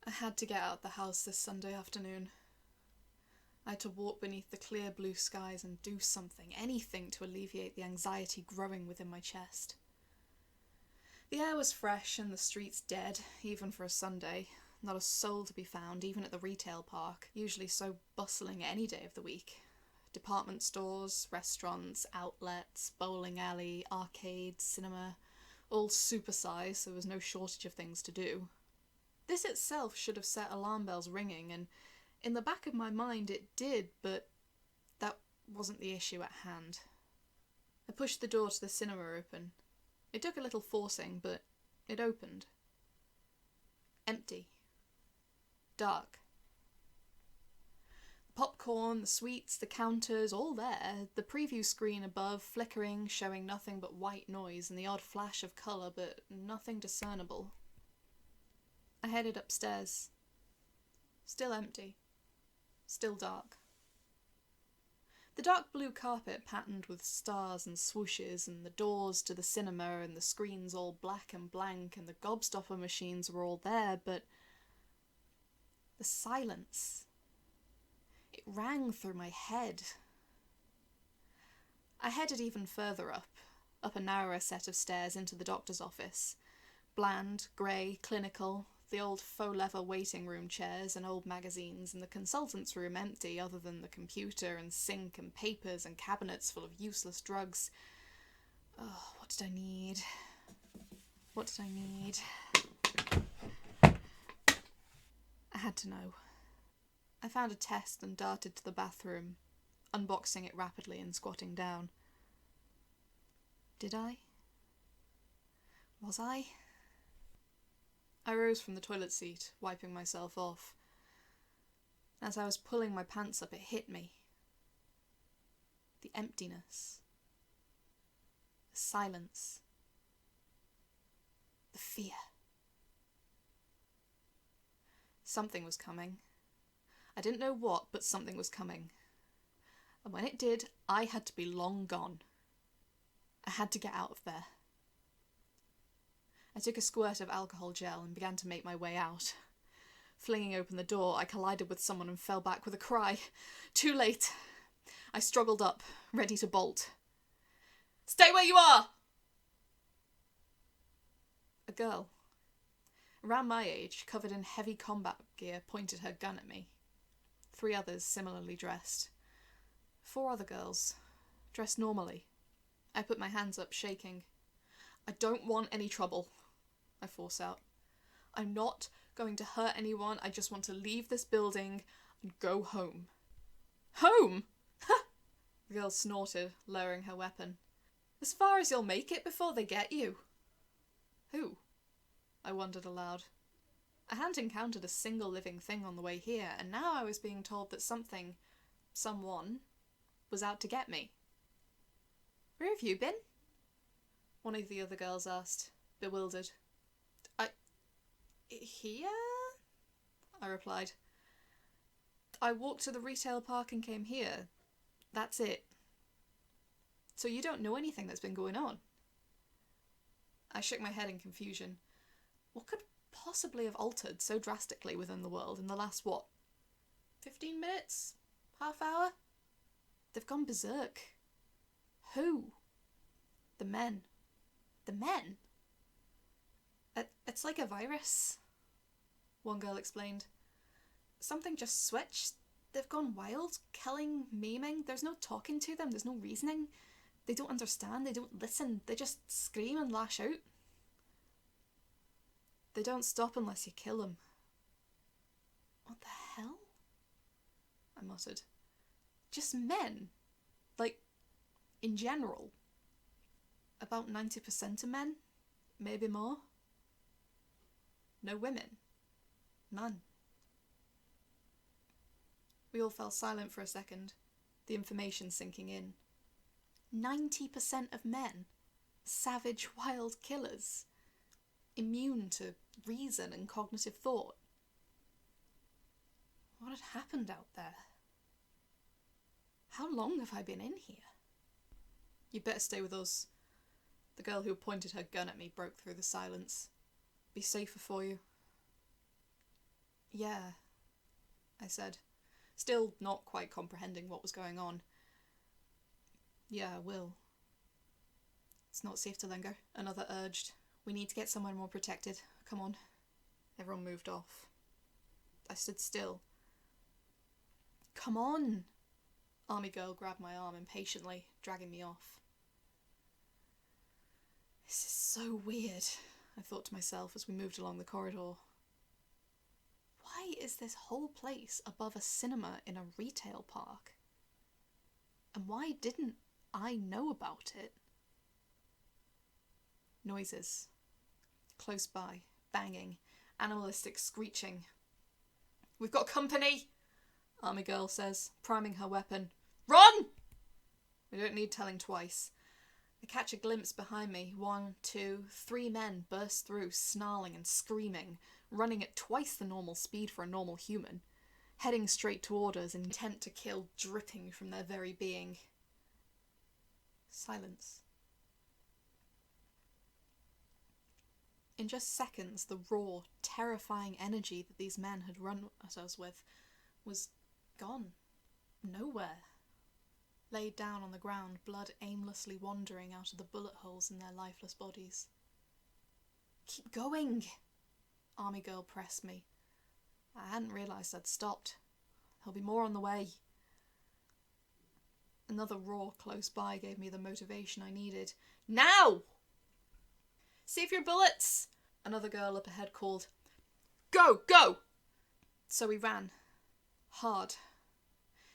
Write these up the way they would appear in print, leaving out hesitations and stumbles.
I had to get out of the house this Sunday afternoon. I had to walk beneath the clear blue skies and do something, anything to alleviate the anxiety growing within my chest. The air was fresh and the streets dead, even for a Sunday. Not a soul to be found, even at the retail park, usually so bustling any day of the week. Department stores, restaurants, outlets, bowling alley, arcade, cinema, all supersized, so there was no shortage of things to do. This itself should have set alarm bells ringing, and in the back of my mind it did, but that wasn't the issue at hand. I pushed the door to the cinema open. It took a little forcing, but it opened. Empty. Dark. The popcorn, the sweets, the counters, all there, the preview screen above flickering, showing nothing but white noise and the odd flash of colour, but nothing discernible. I headed upstairs. Still empty. Still dark. The dark blue carpet patterned with stars and swooshes, and the doors to the cinema and the screens all black and blank, and the gobstopper machines were all there, but the silence. It rang through my head. I headed even further up a narrower set of stairs into the doctor's office. Bland, grey, clinical, the old faux leather waiting room chairs and old magazines, and the consultant's room empty other than the computer and sink and papers and cabinets full of useless drugs. Oh, what did I need? What did I need? I had to know. I found a test and darted to the bathroom, unboxing it rapidly and squatting down. Did I? Was I? I rose from the toilet seat, wiping myself off. As I was pulling my pants up, it hit me. The emptiness. The silence. The fear. Something was coming. I didn't know what, but something was coming. And when it did, I had to be long gone. I had to get out of there. I took a squirt of alcohol gel and began to make my way out. Flinging open the door, I collided with someone and fell back with a cry. Too late. I struggled up, ready to bolt. "Stay where you are!" A girl, around my age, covered in heavy combat gear, pointed her gun at me. 3 others similarly dressed. 4 other girls, dressed normally. I put my hands up, shaking. "I don't want any trouble," I forced out. "I'm not going to hurt anyone. I just want to leave this building and go home." "Home?" The girl snorted, lowering her weapon. "As far as you'll make it before they get you." "Who?" I wondered aloud. I hadn't encountered a single living thing on the way here, and now I was being told that someone, was out to get me. "Where have you been?" one of the other girls asked, bewildered. Here?" I replied. "I walked to the retail park and came here. That's it." "So you don't know anything that's been going on?" I shook my head in confusion. What could possibly have altered so drastically within the world in the last, 15 minutes? Half hour? They've gone berserk. Who? The men. The men? It's like a virus," one girl explained. "Something just switched. They've gone wild, killing, maiming. There's no talking to them, there's no reasoning. They don't understand, they don't listen, they just scream and lash out. They don't stop unless you kill them." "What the hell?" I muttered. "Just men? Like, in general? About 90% of men? Maybe more? No women? None?" We all fell silent for a second, the information sinking in. 90% of men? Savage, wild killers? Immune to reason and cognitive thought? What had happened out there? How long have I been in here? "You'd better stay with us." The girl who pointed her gun at me broke through the silence. "Be safer for you." Yeah, I said, still not quite comprehending what was going on. Yeah, I will. It's not safe to linger, another urged. We need to get somewhere more protected. Come on. Everyone moved off. I stood still. Come on! Army girl grabbed my arm impatiently, dragging me off. This is so weird, I thought to myself as we moved along the corridor. Why is this whole place above a cinema in a retail park? And why didn't I know about it? Noises. Close by. Banging. Animalistic screeching. We've got company, Army girl says, priming her weapon. Run! We don't need telling twice. I catch a glimpse behind me. 1, 2, 3 men burst through, snarling and screaming, running at twice the normal speed for a normal human, heading straight toward us, intent to kill, dripping from their very being. Silence. In just seconds, the raw, terrifying energy that these men had run at us with was gone. Nowhere. Laid down on the ground, blood aimlessly wandering out of the bullet holes in their lifeless bodies. Keep going! Army girl pressed me. I hadn't realised I'd stopped. There'll be more on the way. Another roar close by gave me the motivation I needed. Now! Save your bullets! Another girl up ahead called. Go! Go! So we ran. Hard.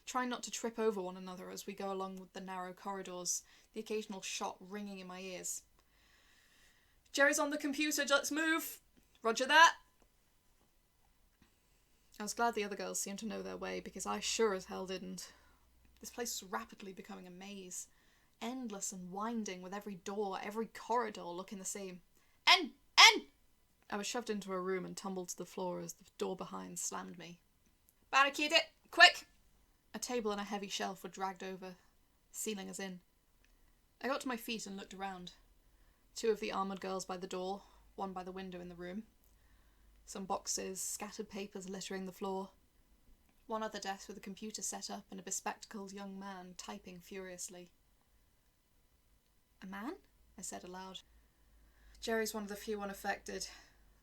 Trying not to trip over one another as we go along with the narrow corridors, the occasional shot ringing in my ears. Jerry's on the computer, let's move! Roger that! I was glad the other girls seemed to know their way, because I sure as hell didn't. This place was rapidly becoming a maze. Endless and winding, with every door, every corridor looking the same. N! I was shoved into a room and tumbled to the floor as the door behind slammed me. Barricade it! Quick! A table and a heavy shelf were dragged over, sealing us in. I got to my feet and looked around. 2 of the armoured girls by the door, 1 by the window in the room. Some boxes, scattered papers littering the floor. 1 other desk with a computer set up and a bespectacled young man typing furiously. A man? I said aloud. Jerry's one of the few unaffected,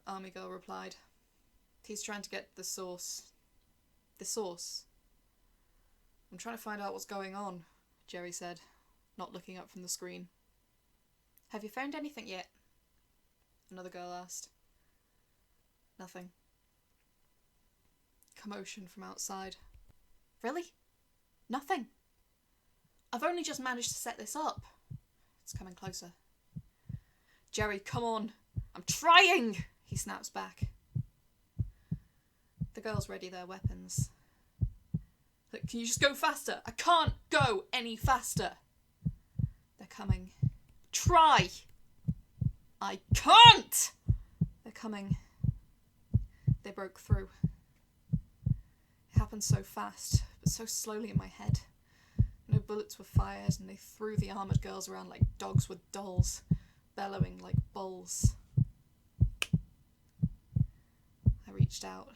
Army girl replied. He's trying to get the source. The source? I'm trying to find out what's going on, Jerry said, not looking up from the screen. Have you found anything yet? Another girl asked. Nothing. Commotion from outside. Really? Nothing? I've only just managed to set this up. It's coming closer. Jerry, come on. I'm trying, he snaps back. The girls ready their weapons. Look, can you just go faster? I can't go any faster. They're coming. Try! I can't! They're coming. They broke through. It happened so fast, but so slowly in my head. No bullets were fired, and they threw the armoured girls around like dogs with dolls, bellowing like bulls. I reached out.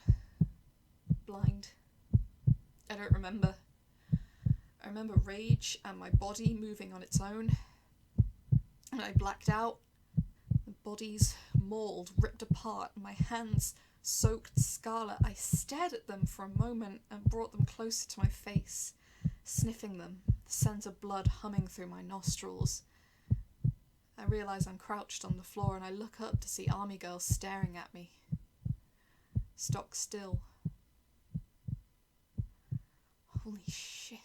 Blind. I don't remember. I remember rage and my body moving on its own. And I blacked out. The bodies mauled, ripped apart, and my hands soaked scarlet. I stared at them for a moment and brought them closer to my face, sniffing them, the scent of blood humming through my nostrils. I realise I'm crouched on the floor and I look up to see army girls staring at me. Stock still. Holy shit.